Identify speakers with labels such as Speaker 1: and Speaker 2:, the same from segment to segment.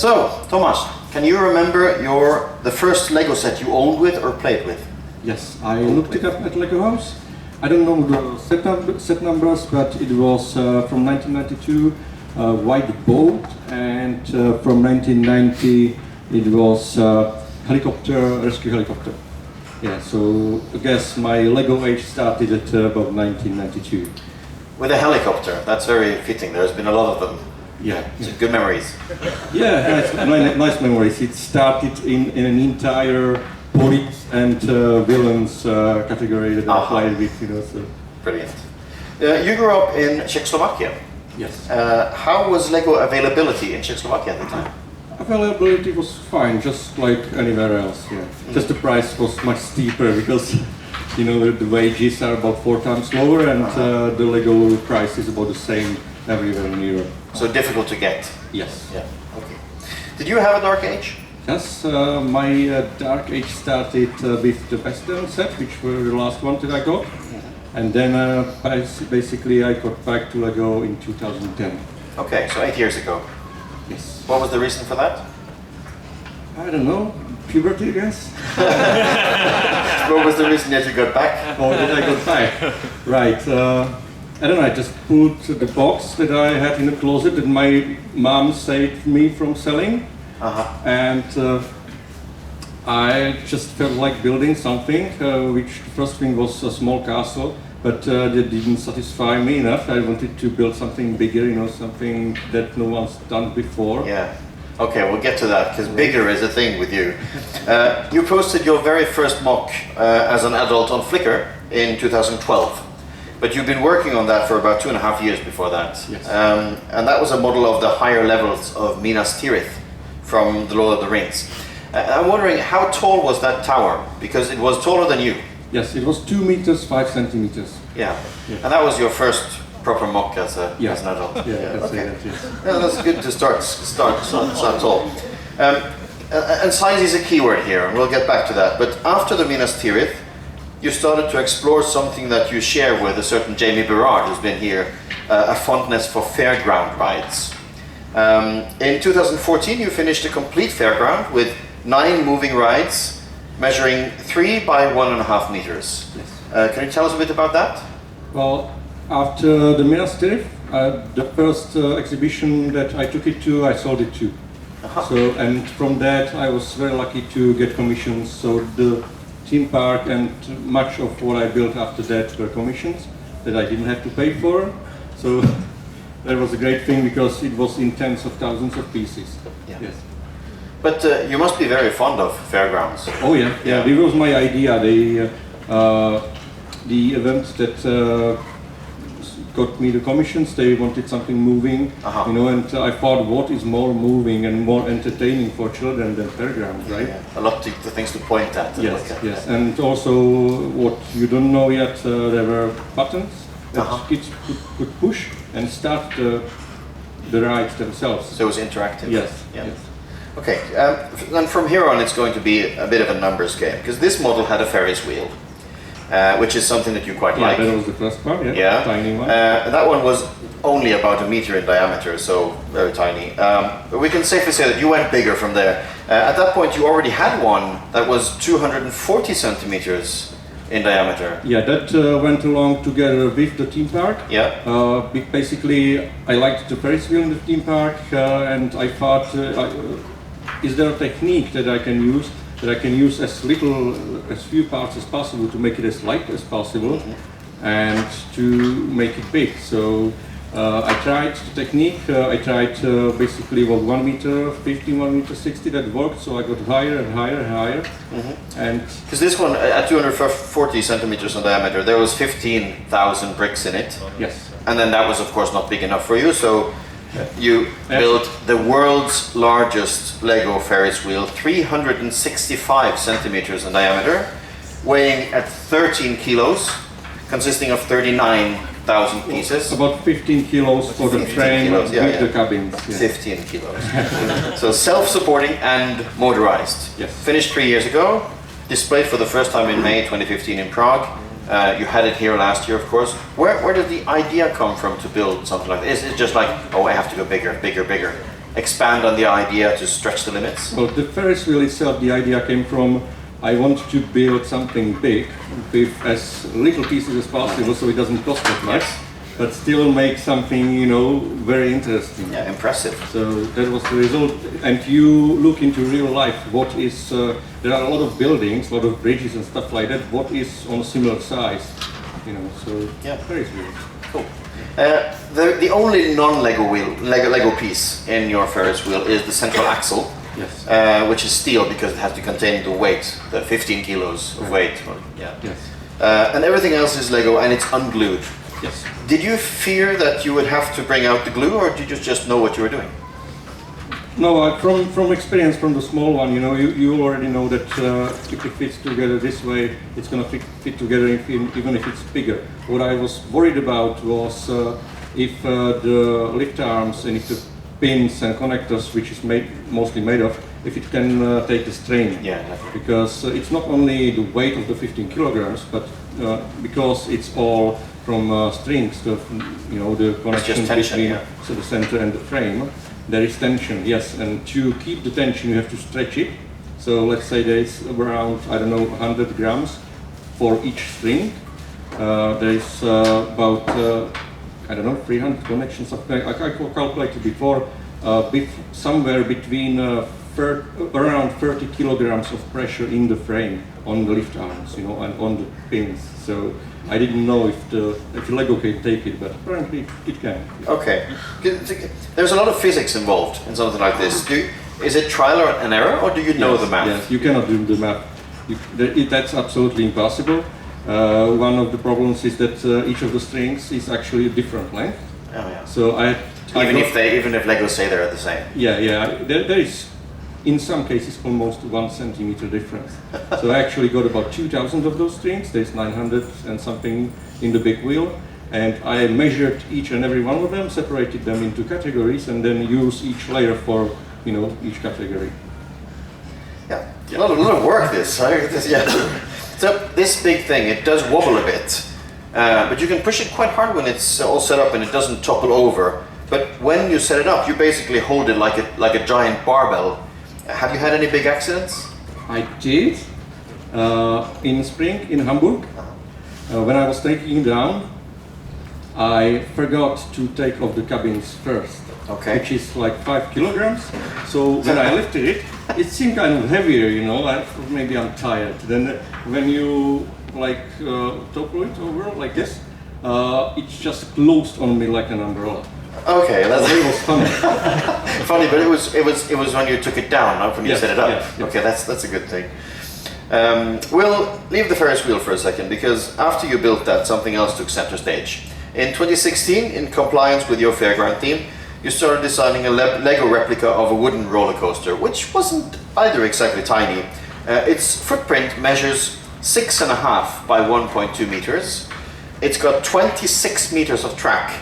Speaker 1: So, Tomáš, can you remember the first Lego set you owned with or played with?
Speaker 2: Yes, I looked it up at Lego House. I don't know the set numbers, but it was from 1992, white boat, and from 1990 it was rescue helicopter. Yeah, so I guess my Lego age started at about 1992.
Speaker 1: With a helicopter, that's very fitting. There's been a lot of them.
Speaker 2: Yeah.
Speaker 1: Good memories.
Speaker 2: Yeah, nice memories. It started in an entire police and villains category that I played with, So.
Speaker 1: Brilliant. You grew up in Czechoslovakia.
Speaker 2: Yes.
Speaker 1: How was Lego availability in Czechoslovakia at the time?
Speaker 2: Availability was fine, just like anywhere else. Yeah. Just the price was much steeper because the wages are about 4 times lower, and the Lego price is about the same everywhere in Europe.
Speaker 1: So difficult to get.
Speaker 2: Yes.
Speaker 1: Yeah. Okay. Did you have a dark age?
Speaker 2: Yes, my dark age started with the Western set, which were the last one that I got, and then basically I got back to Lego in 2010.
Speaker 1: Okay, so 8 years ago.
Speaker 2: Yes.
Speaker 1: What was the reason for that?
Speaker 2: I don't know. Puberty, I guess.
Speaker 1: What was the reason that you got back?
Speaker 2: Oh, that I got back? Right. I don't know. I just pulled the box that I had in the closet that my mom saved me from selling, and I just felt like building something. Which the first thing was a small castle, but that didn't satisfy me enough. I wanted to build something bigger, something that no one's done before.
Speaker 1: Yeah. Okay, we'll get to that, because bigger is a thing with you. You posted your very first mock as an adult on Flickr in 2012, but you've been working on that for about 2.5 years before that.
Speaker 2: Yes.
Speaker 1: And that was a model of the higher levels of Minas Tirith from The Lord of the Rings. I'm wondering, how tall was that tower? Because it was taller than you.
Speaker 2: Yes, it was 2 meters, 5 centimeters.
Speaker 1: Yeah. And that was your first proper mock as an adult.
Speaker 2: Yeah,
Speaker 1: okay.
Speaker 2: That, yes.
Speaker 1: Yeah, that's good to start tall. And size is a keyword here, and we'll get back to that. But after the Minas Tirith, you started to explore something that you share with a certain Jamie Berard, who's been here, a fondness for fairground rides. In 2014, you finished a complete fairground with 9 moving rides, measuring 3 by 1.5 meters.
Speaker 2: Yes.
Speaker 1: Can you tell us a bit about that?
Speaker 2: Well, after the Minas Tirith, the first exhibition that I took it to, I sold it to. So, and from that, I was very lucky to get commissions. So the theme park and much of what I built after that were commissions that I didn't have to pay for. So that was a great thing because it was in tens of thousands of pieces.
Speaker 1: Yeah.
Speaker 2: Yes.
Speaker 1: But you must be very fond of fairgrounds.
Speaker 2: Oh yeah, yeah. This was my idea. The event that got me the commissions, they wanted something moving, and I thought, what is more moving and more entertaining for children than fairgrounds, right?
Speaker 1: Yeah. A lot of things to point at.
Speaker 2: Yes. And also, what you don't know yet, there were buttons that kids could push and start the rides themselves.
Speaker 1: So it was interactive.
Speaker 2: Yes.
Speaker 1: Yeah. Yes. Okay. Then from here on, it's going to be a bit of a numbers game, because this model had a Ferris wheel. Which is something that you quite like.
Speaker 2: Yeah, that was the first one, yeah. Tiny one.
Speaker 1: That one was only about 1 meter in diameter, so very tiny. But we can safely say that you went bigger from there. At that point, you already had one that was 240 centimeters in diameter.
Speaker 2: Yeah, that went along together with the theme park.
Speaker 1: Yeah.
Speaker 2: Basically, I liked the Ferris wheel in the theme park, and I thought, is there a technique that I can use? That I can use as few parts as possible to make it as light as possible, and to make it big. So I tried the technique. I tried basically 1 meter 50, 1 meter 60. That worked. So I got higher and higher and higher. And
Speaker 1: because this one at 240 centimeters in diameter, there was 15,000 bricks in it.
Speaker 2: Yes.
Speaker 1: And then that was of course not big enough for you. So you built the world's largest Lego Ferris wheel, 365 centimeters in diameter, weighing at 13 kilos, consisting of 39,000 pieces.
Speaker 2: About 15 kilos for the frame with the cabins. Yeah.
Speaker 1: 15 kilos. So self-supporting and motorized.
Speaker 2: Yes.
Speaker 1: Finished 3 years ago, displayed for the first time in May 2015 in Prague. You had it here last year, of course. Where did the idea come from to build something like this? Is it just like, oh, I have to go bigger, bigger, bigger? expand on the idea to stretch the limits?
Speaker 2: Well, the Ferris wheel itself, the idea came from I want to build something big with as little pieces as possible, so it doesn't cost that much, but still make something, you know, very interesting.
Speaker 1: Yeah, impressive.
Speaker 2: So that was the result. And you look into real life, what is, there are a lot of buildings, a lot of bridges and stuff like that, what is on a similar size, you know, so
Speaker 1: Yeah.
Speaker 2: Ferris wheel.
Speaker 1: Cool. The only Lego piece in your Ferris wheel is the central axle,
Speaker 2: Yes.
Speaker 1: which is steel because it has to contain the weight, the 15 kilos of weight. Yeah.
Speaker 2: Yes.
Speaker 1: And everything else is Lego and it's unglued.
Speaker 2: Yes.
Speaker 1: Did you fear that you would have to bring out the glue, or did you just know what you were doing?
Speaker 2: No, from experience from the small one, you know, you already know that if it fits together this way, it's going to fit together even if it's bigger. What I was worried about was if the lift arms and if the pins and connectors, which is mostly made of, if it can take the strain.
Speaker 1: Yeah, definitely.
Speaker 2: Because it's not only the weight of the 15 kilograms, but because it's all from strings, you know, the connection
Speaker 1: tension,
Speaker 2: between
Speaker 1: yeah.
Speaker 2: so the center and the frame. There is tension, yes, and to keep the tension you have to stretch it. So let's say there is around, I don't know, 100 grams for each string. There is about, I don't know, 300 connections. I calculated before, somewhere between around 30 kilograms of pressure in the frame on the lift arms, you know, and on the pins. So I didn't know if the Lego can take it, but apparently it can.
Speaker 1: Okay. There's a lot of physics involved in something like this. Is it trial and error, or do you know the math?
Speaker 2: Yes, you cannot do the math. That's absolutely impossible. One of the problems is that each of the strings is actually a different length.
Speaker 1: Oh, yeah.
Speaker 2: So
Speaker 1: Even if Lego say they're the same.
Speaker 2: Yeah. There is, in some cases, almost 1 centimeter difference. So I actually got about 2,000 of those strings. There's 900 and something in the big wheel. And I measured each and every one of them, separated them into categories, and then use each layer for, you know, each category.
Speaker 1: Yeah. A lot of work this, right? Yeah. So this big thing, it does wobble a bit, but you can push it quite hard when it's all set up and it doesn't topple over. But when you set it up, you basically hold it like a giant barbell. Have you had any big accidents?
Speaker 2: I did in spring in Hamburg. When I was taking it down, I forgot to take off the cabins first,
Speaker 1: Okay.
Speaker 2: which is like 5 kilograms. So when I lifted it, it seemed kind of heavier, you know. Maybe I'm tired. Then when you like topple it over like this, it just closed on me like an umbrella.
Speaker 1: Okay,
Speaker 2: It was funny.
Speaker 1: funny, but it was when you took it down, not when you
Speaker 2: Yes,
Speaker 1: set it up.
Speaker 2: yes, yes.
Speaker 1: Okay, that's a good thing. We'll leave the Ferris wheel for a second, because after you built that, something else took center stage. In 2016, in compliance with your fairground theme, you started designing a Lego replica of a wooden roller coaster, which wasn't either exactly tiny. Its footprint measures 6.5 by 1.2 meters. It's got 26 meters of track,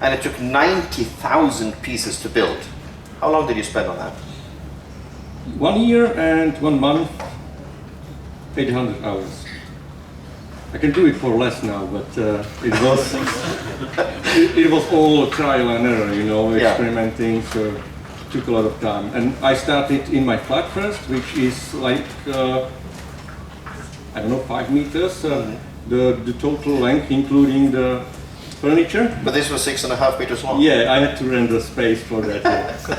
Speaker 1: and it took 90,000 pieces to build. How long did you spend on that?
Speaker 2: 1 year and 1 month, 800 hours. I can do it for less now, but it was it was all trial and error, you know,
Speaker 1: Yeah.
Speaker 2: experimenting. So it took a lot of time. And I started in my flat first, which is like I don't know, 5 meters. The total length, including the furniture.
Speaker 1: But this was 6.5 meters long.
Speaker 2: Yeah, I had to rent the space for that. Yeah.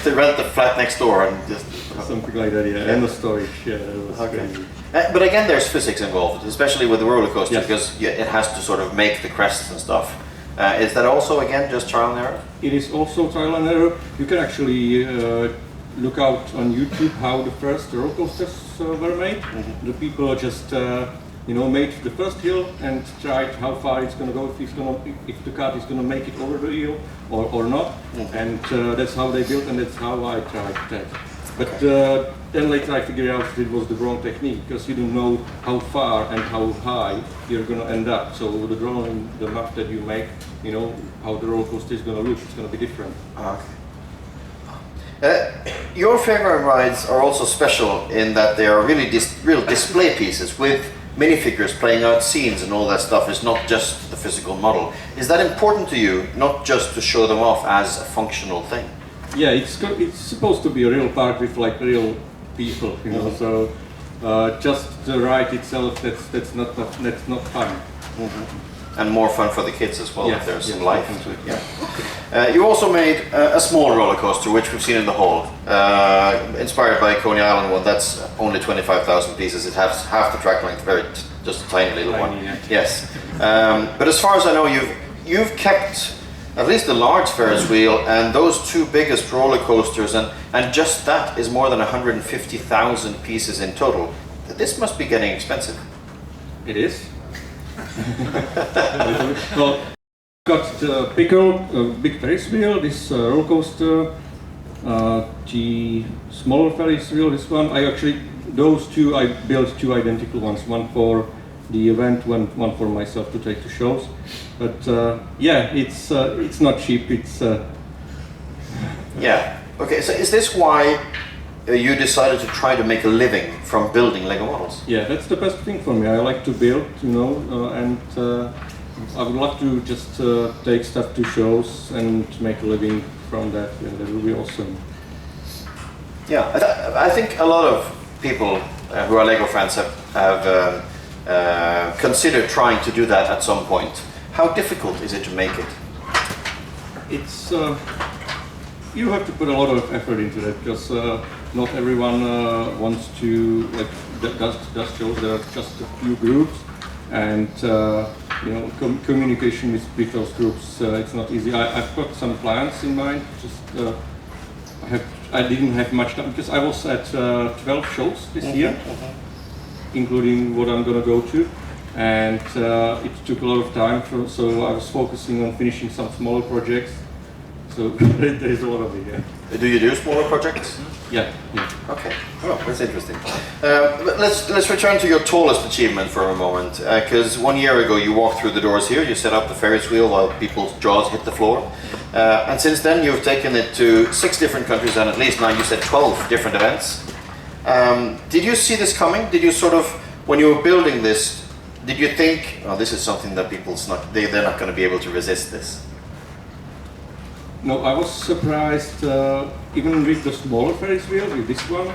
Speaker 1: They rent the flat next door and just...
Speaker 2: Something like that, yeah. And the storage, yeah, that was
Speaker 1: Okay.
Speaker 2: crazy.
Speaker 1: But again, there's physics involved, especially with the roller coaster,
Speaker 2: Yes.
Speaker 1: because it has to sort of make the crests and stuff. Is that also, again, just trial and error?
Speaker 2: It is also trial and error. You can actually look out on YouTube how the first roller coasters were made. The people just you know, made the first hill and tried how far it's going to go, if the cart is going to make it over the hill or not. And that's how they built, and that's how I tried that. But then later I figured out it was the wrong technique, because you don't know how far and how high you're going to end up. So the drawing, the map that you make, you know, how the roller coaster is going to look, it's going to be different.
Speaker 1: Your fairground rides are also special in that they are really real display pieces with minifigures playing out scenes and all that stuff. Is not just the physical model. Is that important to you, not just to show them off as a functional thing?
Speaker 2: Yeah, it's supposed to be a real park with like real people, you know. So just the ride itself, that's not fun.
Speaker 1: And more fun for the kids as well,
Speaker 2: Yeah,
Speaker 1: if there's some
Speaker 2: yeah,
Speaker 1: life to it. Yeah. You also made a small roller coaster, which we've seen in the hall, inspired by Coney Island one. That's only 25,000 pieces. It has half the track length, just a tiny little one.
Speaker 2: Yeah.
Speaker 1: Yes. But as far as I know, you've kept at least the large Ferris wheel and those two biggest roller coasters, and just that is more than 150,000 pieces in total. This must be getting expensive.
Speaker 2: It is. Well, got the big Ferris wheel, this roller coaster, the smaller Ferris wheel, this one. Those two, I built two identical ones, one for the event, one for myself to take to shows. But yeah, it's not cheap. It's
Speaker 1: yeah. Okay. So is this why you decided to try to make a living from building Lego models?
Speaker 2: Yeah, that's the best thing for me. I like to build, you know, and I would love to just take stuff to shows and make a living from that. Yeah, that would be awesome.
Speaker 1: Yeah, I think a lot of people who are Lego fans have considered trying to do that at some point. How difficult is it to make it?
Speaker 2: It's you have to put a lot of effort into that because not everyone wants to does shows. There are just a few groups, and you know, communication with those groups. It's not easy. I've got some plans in mind. Just I didn't have much time because I was at 12 shows this year, including what I'm going to go to, and it took a lot of time. So I was focusing on finishing some smaller projects. So there's a lot of it. Yeah.
Speaker 1: Do you do smaller projects?
Speaker 2: Yeah.
Speaker 1: Okay. Well, that's interesting. Let's return to your tallest achievement for a moment, because 1 year ago you walked through the doors here. You set up the Ferris wheel while people's jaws hit the floor, and since then you've taken it to 6 different countries and at least now you said 12 different events. Did you see this coming? Did you sort of, when you were building this, did you think, oh, this is something that they're not going to be able to resist this?
Speaker 2: No, I was surprised, even with the smaller Ferris wheel, with this one.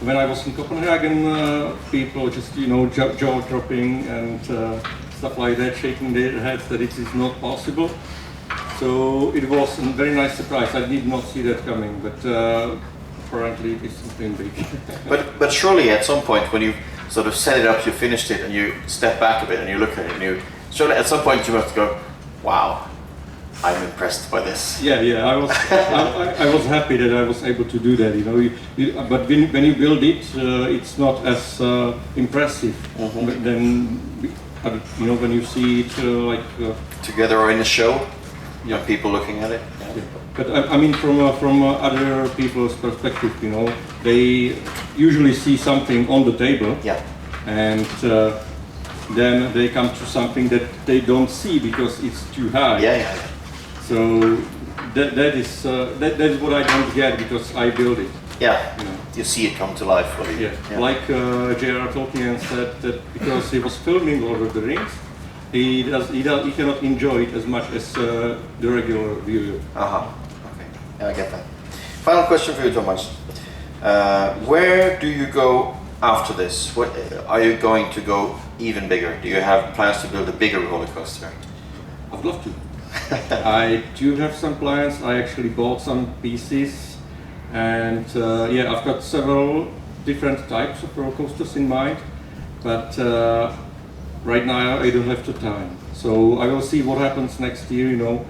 Speaker 2: When I was in Copenhagen, people just, you know, jaw dropping and stuff like that, shaking their heads that it is not possible. So it was a very nice surprise. I did not see that coming, but apparently it is something big.
Speaker 1: but surely at some point when you sort of set it up, you finished it, and you step back a bit and you look at it, surely at some point you must go, wow. I'm impressed by this.
Speaker 2: Yeah. I was happy that I was able to do that. You know, but when you build it, it's not as impressive. But then, you know, when you see it
Speaker 1: together or in a show, people looking at it.
Speaker 2: Yeah. But I mean, from other people's perspective, you know, they usually see something on the table.
Speaker 1: Yeah.
Speaker 2: And then they come to something that they don't see because it's too high.
Speaker 1: Yeah.
Speaker 2: So that is what I don't get because I build it.
Speaker 1: Yeah,
Speaker 2: you know.
Speaker 1: You see it come to life for you.
Speaker 2: Yeah. Like J.R. Tolkien said that because he was filming Lord of the Rings, he cannot enjoy it as much as the regular viewer.
Speaker 1: Okay, yeah, I get that. Final question for you, Tomáš. Where do you go after this? What are you going to go even bigger? Do you have plans to build a bigger roller coaster?
Speaker 2: I'd love to. I do have some plans. I actually bought some pieces, and yeah, I've got several different types of roller coasters in mind, but right now I don't have the time. So I will see what happens next year, you know,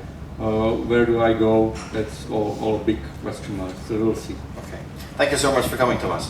Speaker 2: where do I go? That's all a big question mark, so we'll see.
Speaker 1: Okay. Thank you so much for coming, Tomáš.